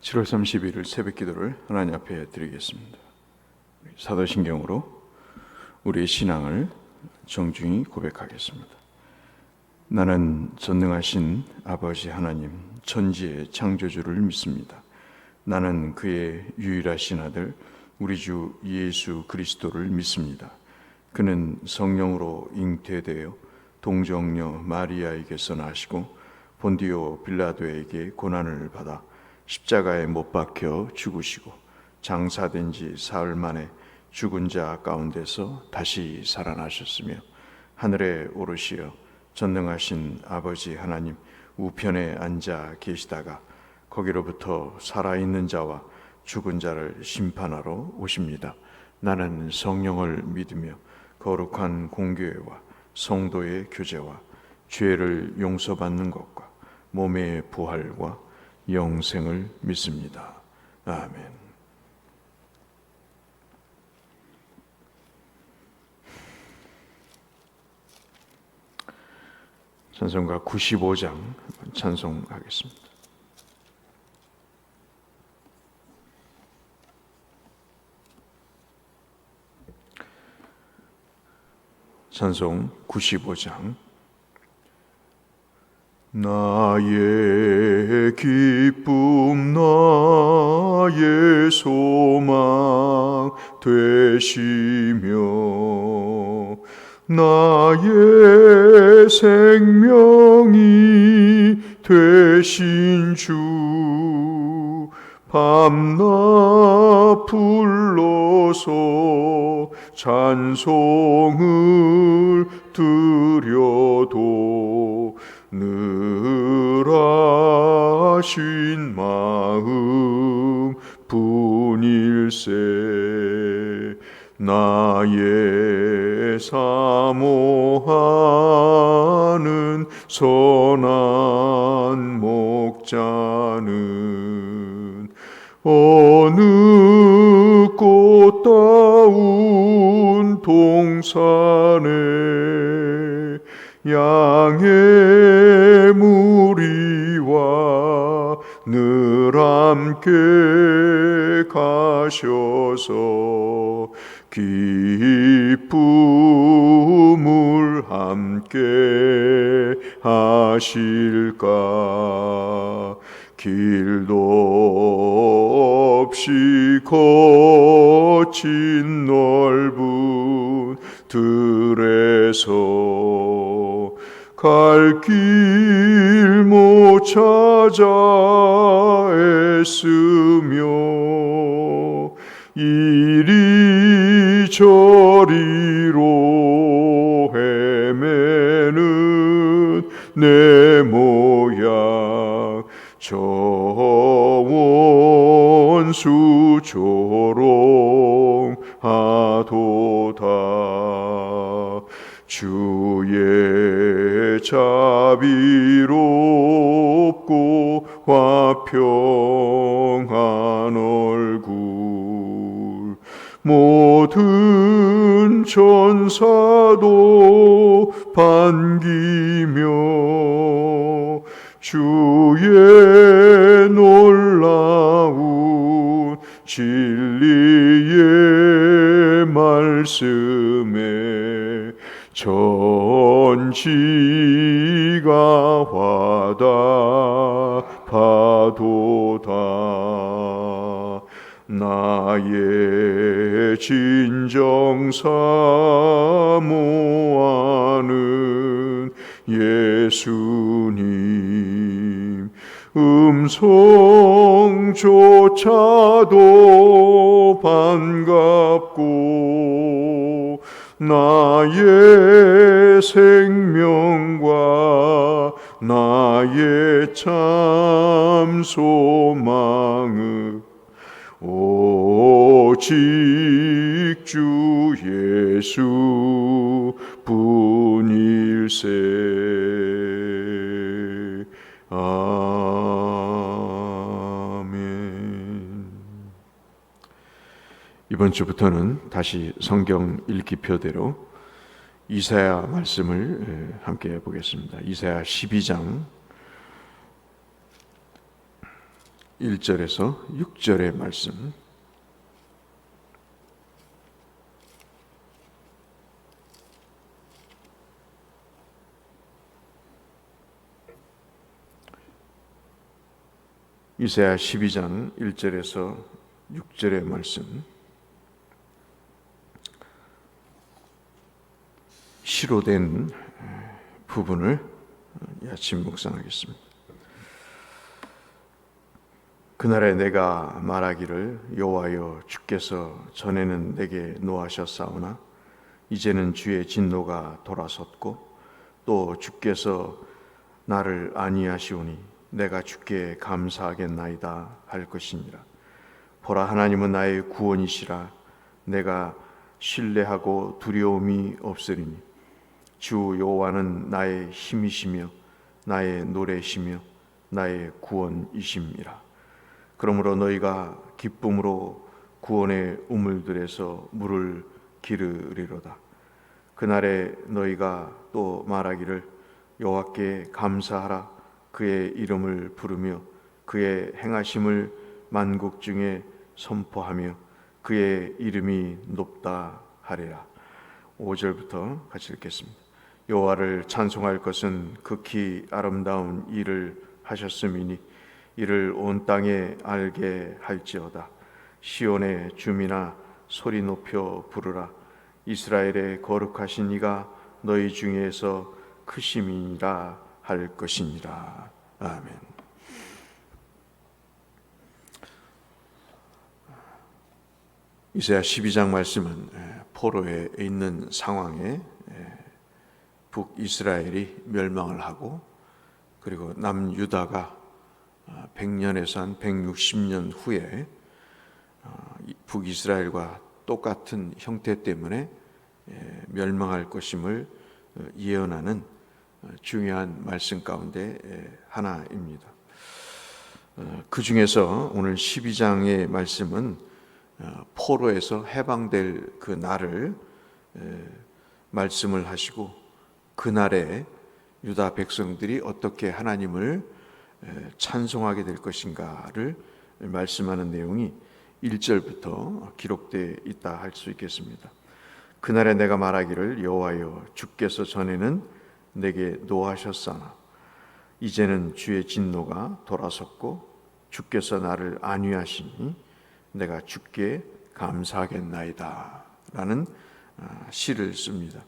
7월 31일 새벽 기도를 하나님 앞에 드리겠습니다. 사도신경으로 우리의 신앙을 정중히 고백하겠습니다. 나는 전능하신 아버지 하나님, 천지의 창조주를 믿습니다. 나는 그의 유일하신 아들 우리 주 예수 그리스도를 믿습니다. 그는 성령으로 잉태되어 동정녀 마리아에게서 나시고 본디오 빌라도에게 고난을 받아 십자가에 못 박혀 죽으시고 장사된 지 사흘 만에 죽은 자 가운데서 다시 살아나셨으며 하늘에 오르시어 전능하신 아버지 하나님 우편에 앉아 계시다가 거기로부터 살아있는 자와 죽은 자를 심판하러 오십니다. 나는 성령을 믿으며 거룩한 공교회와 성도의 교제와 죄를 용서받는 것과 몸의 부활과 영생을 믿습니다. 아멘. 찬송가 95장 찬송하겠습니다. 찬송 95장. 나의 기쁨 나의 소망 되시며 나의 생명이 되신 주 밤낮 불러서 찬송을 드려도 늘 하신 마음 뿐일세. 나의 사모하는 선한 목자는 어느 꽃다운 동산에 양의 무리와 늘 함께 가셔서 기쁨을 함께 하실까. 길도 없이 거친 넓은 들에서 갈 길 못 찾아 애쓰며 이리저리로 헤매는 내 모양 저 원수 조롱하도다. 주의 자비롭고 화평한 얼굴 모든 천사도 반기며 주의 놀라운 진리의 말씀에 전지가 화답하도다. 나의 진정 사모하는 예수님 음성조차도 반갑고 나의 생명과 나의 참 소망은 오직 주 예수 뿐일세. 아멘. 이번 주부터는 다시 성경 읽기표대로 이사야 말씀을 함께 보겠습니다. 이사야 12장 1절에서 6절의 말씀, 이사야 12장 1절에서 6절의 말씀, 시로된 부분을 아침 묵상하겠습니다. 그날에 내가 말하기를 여호와여 주께서 전에는 내게 노하셨사오나 이제는 주의 진노가 돌아섰고 또 주께서 나를 안위하시오니 내가 주께 감사하겠나이다 할 것이니라. 보라, 하나님은 나의 구원이시라. 내가 신뢰하고 두려움이 없으리니 주 여호와는 나의 힘이시며 나의 노래시며 나의 구원이심이라. 그러므로 너희가 기쁨으로 구원의 우물들에서 물을 기르리로다. 그날에 너희가 또 말하기를 여호와께 감사하라. 그의 이름을 부르며 그의 행하심을 만국 중에 선포하며 그의 이름이 높다 하리라. 5절부터 같이 읽겠습니다. 여호와를 찬송할 것은 극히 아름다운 일을 하셨음이니 이를 온 땅에 알게 할지어다. 시온의 주민아 소리 높여 부르라. 이스라엘의 거룩하신 이가 너희 중에서 크심이라 할 것이니라. 아멘. 이사야 12장 말씀은 포로에 있는 상황에 북이스라엘이 멸망을 하고 그리고 남유다가 100년에서 한 160년 후에 북이스라엘과 똑같은 형태 때문에 멸망할 것임을 예언하는 중요한 말씀 가운데 하나입니다. 그 중에서 오늘 12장의 말씀은 포로에서 해방될 그 날을 말씀을 하시고 그날에 유다 백성들이 어떻게 하나님을 찬송하게 될 것인가를 말씀하는 내용이 1절부터 기록되어 있다 할 수 있겠습니다. 그날에 내가 말하기를 여호와여 주께서 전에는 내게 노하셨사나 이제는 주의 진노가 돌아섰고 주께서 나를 안위하시니 내가 주께 감사하겠나이다 라는 시를 씁니다.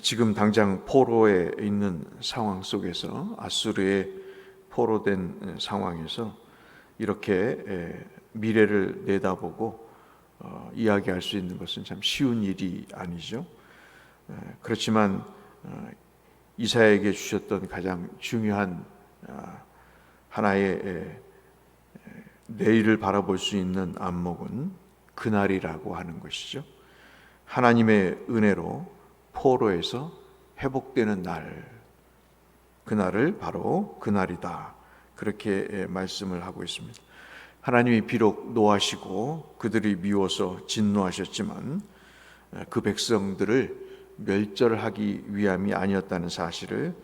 지금 당장 포로에 있는 상황 속에서 아수르의 포로된 상황에서 이렇게 미래를 내다보고 이야기할 수 있는 것은 참 쉬운 일이 아니죠. 그렇지만 이사야에게 주셨던 가장 중요한 하나의 내일을 바라볼 수 있는 안목은 그날이라고 하는 것이죠. 하나님의 은혜로 포로에서 회복되는 날, 그날을 바로 그날이다 그렇게 말씀을 하고 있습니다. 하나님이 비록 노하시고 그들이 미워서 진노하셨지만 그 백성들을 멸절하기 위함이 아니었다는 사실을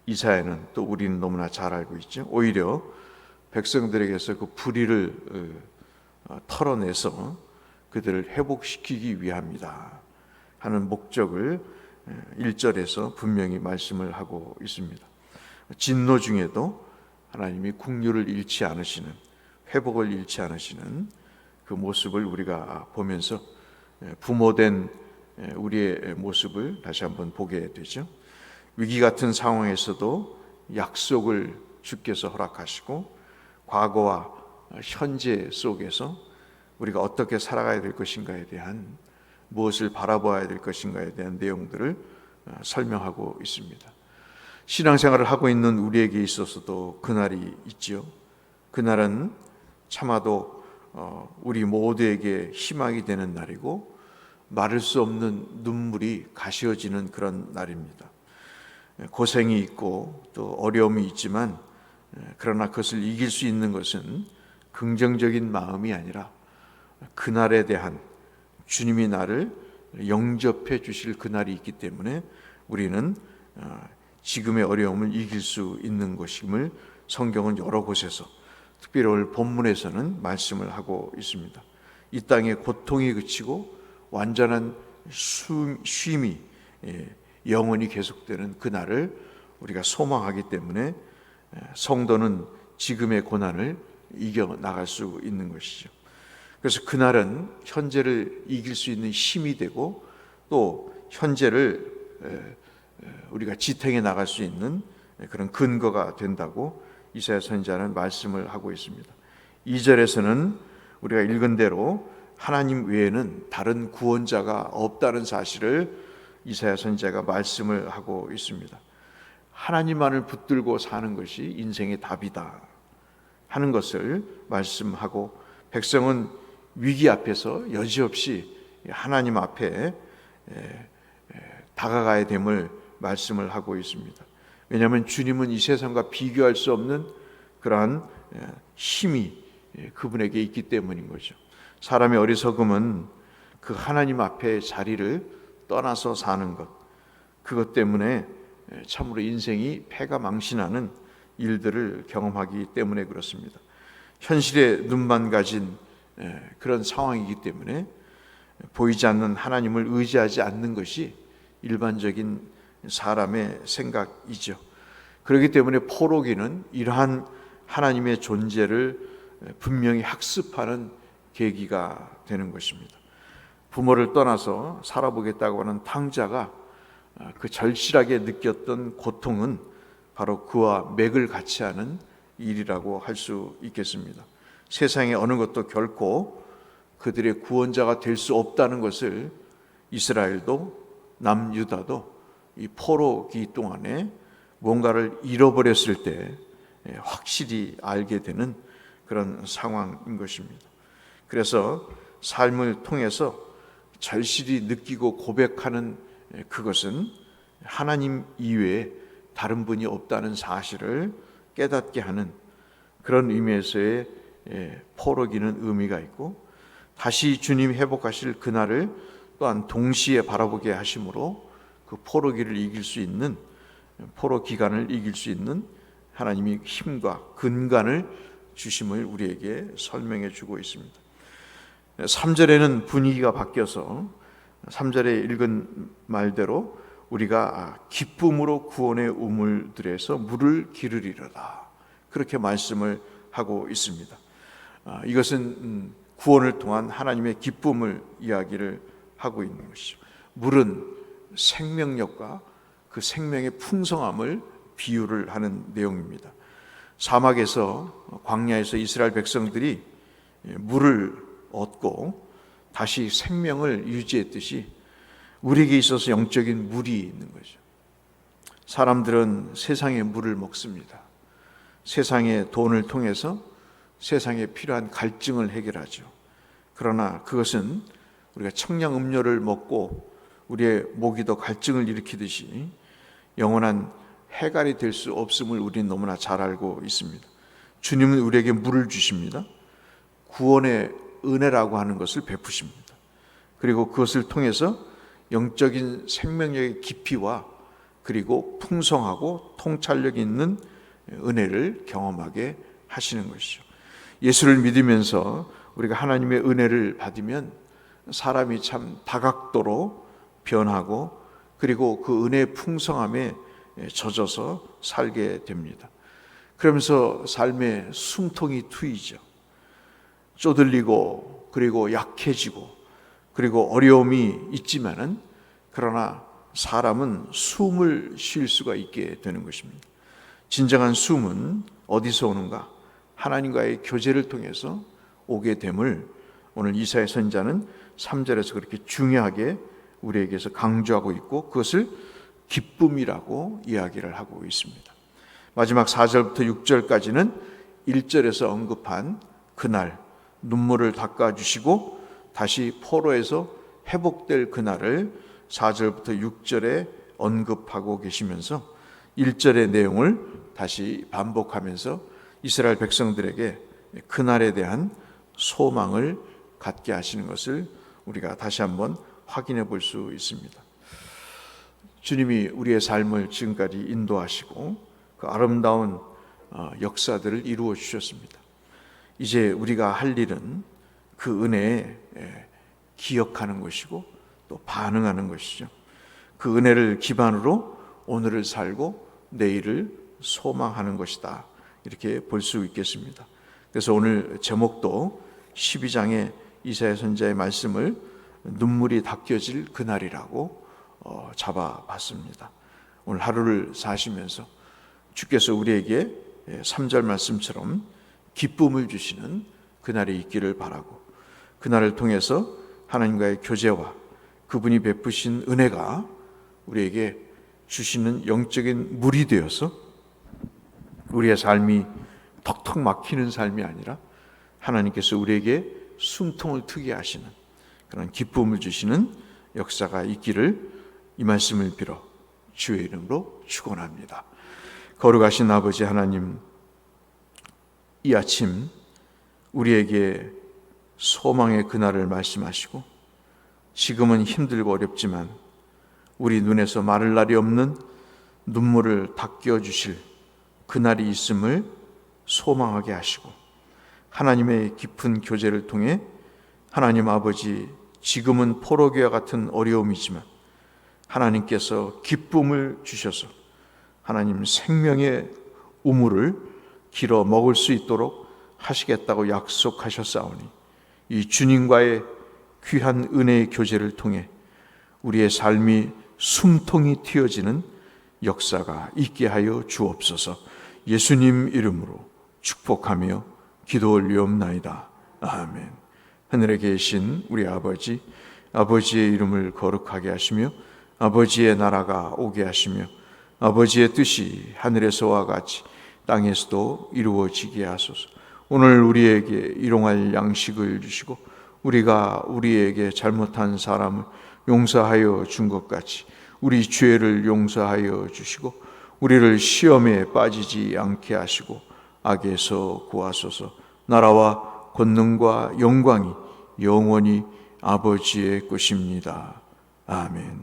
이사야는 또 우리는 너무나 잘 알고 있죠. 오히려 백성들에게서 그 불의를 털어내서 그들을 회복시키기 위함이다 하는 목적을 1절에서 분명히 말씀을 하고 있습니다. 진노 중에도 하나님이 긍휼을 잃지 않으시는, 회복을 잃지 않으시는 그 모습을 우리가 보면서 부모된 우리의 모습을 다시 한번 보게 되죠. 위기 같은 상황에서도 약속을 주께서 허락하시고 과거와 현재 속에서 우리가 어떻게 살아가야 될 것인가에 대한, 무엇을 바라봐야 될 것인가에 대한 내용들을 설명하고 있습니다. 신앙생활을 하고 있는 우리에게 있어서도 그날이 있죠. 그날은 차마도 우리 모두에게 희망이 되는 날이고 말할 수 없는 눈물이 가시어지는 그런 날입니다. 고생이 있고 또 어려움이 있지만 그러나 그것을 이길 수 있는 것은 긍정적인 마음이 아니라 그날에 대한 주님이 나를 영접해 주실 그날이 있기 때문에 우리는 지금의 어려움을 이길 수 있는 것임을 성경은 여러 곳에서 특별히 오늘 본문에서는 말씀을 하고 있습니다. 이 땅의 고통이 그치고 완전한 쉼이 영원히 계속되는 그날을 우리가 소망하기 때문에 성도는 지금의 고난을 이겨나갈 수 있는 것이죠. 그래서 그날은 현재를 이길 수 있는 힘이 되고 또 현재를 우리가 지탱해 나갈 수 있는 그런 근거가 된다고 이사야 선지자는 말씀을 하고 있습니다. 2절에서는 우리가 읽은 대로 하나님 외에는 다른 구원자가 없다는 사실을 이사야 선지자가 말씀을 하고 있습니다. 하나님만을 붙들고 사는 것이 인생의 답이다 하는 것을 말씀하고, 백성은 위기 앞에서 여지없이 하나님 앞에 다가가야 됨을 말씀을 하고 있습니다. 왜냐하면 주님은 이 세상과 비교할 수 없는 그러한 힘이 그분에게 있기 때문인 거죠. 사람의 어리석음은 그 하나님 앞에 자리를 떠나서 사는 것, 그것 때문에 참으로 인생이 패가망신하는 일들을 경험하기 때문에 그렇습니다. 현실에 눈만 가진 그런 상황이기 때문에 보이지 않는 하나님을 의지하지 않는 것이 일반적인 사람의 생각이죠. 그렇기 때문에 포로기는 이러한 하나님의 존재를 분명히 학습하는 계기가 되는 것입니다. 부모를 떠나서 살아보겠다고 하는 탕자가 그 절실하게 느꼈던 고통은 바로 그와 맥을 같이 하는 일이라고 할 수 있겠습니다. 세상의 어느 것도 결코 그들의 구원자가 될 수 없다는 것을 이스라엘도 남유다도 이 포로기 동안에 뭔가를 잃어버렸을 때 확실히 알게 되는 그런 상황인 것입니다. 그래서 삶을 통해서 절실히 느끼고 고백하는 그것은 하나님 이외에 다른 분이 없다는 사실을 깨닫게 하는 그런 의미에서의 포로기는 의미가 있고, 다시 주님 회복하실 그날을 또한 동시에 바라보게 하심으로 그 포로기를 이길 수 있는, 포로 기간을 이길 수 있는 하나님이 힘과 근간을 주심을 우리에게 설명해 주고 있습니다. 3절에는 분위기가 바뀌어서 3절에 읽은 말대로 우리가 기쁨으로 구원의 우물들에서 물을 기르리로다, 그렇게 말씀을 하고 있습니다. 이것은 구원을 통한 하나님의 기쁨을 이야기를 하고 있는 것이죠. 물은 생명력과 그 생명의 풍성함을 비유를 하는 내용입니다. 사막에서, 광야에서 이스라엘 백성들이 물을 얻고 다시 생명을 유지했듯이 우리에게 있어서 영적인 물이 있는 거죠. 사람들은 세상의 물을 먹습니다. 세상의 돈을 통해서 세상에 필요한 갈증을 해결하죠. 그러나 그것은 우리가 청량음료를 먹고 우리의 목이 더 갈증을 일으키듯이 영원한 해갈이 될 수 없음을 우리는 너무나 잘 알고 있습니다. 주님은 우리에게 물을 주십니다. 구원의 은혜라고 하는 것을 베푸십니다. 그리고 그것을 통해서 영적인 생명력의 깊이와 그리고 풍성하고 통찰력 있는 은혜를 경험하게 하시는 것이죠. 예수를 믿으면서 우리가 하나님의 은혜를 받으면 사람이 참 다각도로 변하고 그리고 그 은혜의 풍성함에 젖어서 살게 됩니다. 그러면서 삶의 숨통이 트이죠. 쪼들리고 그리고 약해지고 그리고 어려움이 있지만은, 그러나 사람은 숨을 쉴 수가 있게 되는 것입니다. 진정한 숨은 어디서 오는가? 하나님과의 교제를 통해서 오게 됨을 오늘 이사야 선지자는 3절에서 그렇게 중요하게 우리에게서 강조하고 있고, 그것을 기쁨이라고 이야기를 하고 있습니다. 마지막 4절부터 6절까지는 1절에서 언급한 그날 눈물을 닦아주시고 다시 포로에서 회복될 그날을 4절부터 6절에 언급하고 계시면서 1절의 내용을 다시 반복하면서 이스라엘 백성들에게 그날에 대한 소망을 갖게 하시는 것을 우리가 다시 한번 확인해 볼 수 있습니다. 주님이 우리의 삶을 지금까지 인도하시고 그 아름다운 역사들을 이루어 주셨습니다. 이제 우리가 할 일은 그 은혜에 기억하는 것이고 또 반응하는 것이죠. 그 은혜를 기반으로 오늘을 살고 내일을 소망하는 것이다, 이렇게 볼 수 있겠습니다. 그래서 오늘 제목도 12장의 이사야 선지자의 말씀을 눈물이 닦여질 그날이라고 잡아봤습니다. 오늘 하루를 사시면서 주께서 우리에게 3절 말씀처럼 기쁨을 주시는 그날이 있기를 바라고, 그날을 통해서 하나님과의 교제와 그분이 베푸신 은혜가 우리에게 주시는 영적인 물이 되어서 우리의 삶이 턱턱 막히는 삶이 아니라 하나님께서 우리에게 숨통을 트게 하시는 그런 기쁨을 주시는 역사가 있기를 이 말씀을 빌어 주의 이름으로 축원합니다. 거룩하신 아버지 하나님, 이 아침 우리에게 소망의 그날을 말씀하시고, 지금은 힘들고 어렵지만 우리 눈에서 마를 날이 없는 눈물을 닦여주실 그날이 있음을 소망하게 하시고, 하나님의 깊은 교제를 통해 하나님 아버지, 지금은 포로기와 같은 어려움이지만 하나님께서 기쁨을 주셔서 하나님 생명의 우물을 길어 먹을 수 있도록 하시겠다고 약속하셨사오니, 이 주님과의 귀한 은혜의 교제를 통해 우리의 삶이 숨통이 틔어지는 역사가 있게 하여 주옵소서. 예수님 이름으로 축복하며 기도 올리옵나이다. 아멘. 하늘에 계신 우리 아버지, 아버지의 이름을 거룩하게 하시며 아버지의 나라가 오게 하시며 아버지의 뜻이 하늘에서와 같이 땅에서도 이루어지게 하소서. 오늘 우리에게 일용할 양식을 주시고 우리가 우리에게 잘못한 사람을 용서하여 준 것 같이 우리 죄를 용서하여 주시고 우리를 시험에 빠지지 않게 하시고 악에서 구하소서. 나라와 권능과 영광이 영원히 아버지의 것입니다. 아멘.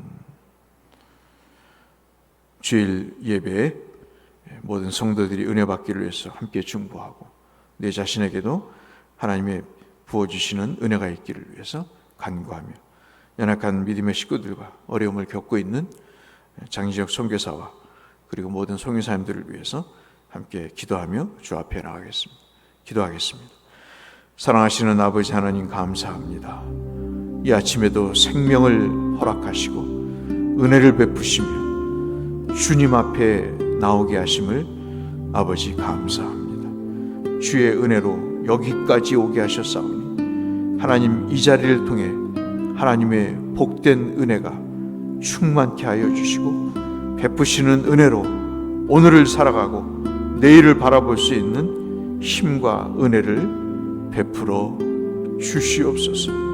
주일 예배에 모든 성도들이 은혜 받기를 위해서 함께 중보하고 내 자신에게도 하나님의 부어주시는 은혜가 있기를 위해서 간구하며 연약한 믿음의 식구들과 어려움을 겪고 있는 장지혁 선교사와 그리고 모든 선교사님들을 위해서 함께 기도하며 주 앞에 나가겠습니다. 기도하겠습니다. 사랑하시는 아버지 하나님, 감사합니다. 이 아침에도 생명을 허락하시고 은혜를 베푸시며 주님 앞에 나오게 하심을 아버지 감사합니다. 주의 은혜로 여기까지 오게 하셨사오니 하나님, 이 자리를 통해 하나님의 복된 은혜가 충만케 하여 주시고 베푸시는 은혜로 오늘을 살아가고 내일을 바라볼 수 있는 힘과 은혜를 베풀어 주시옵소서.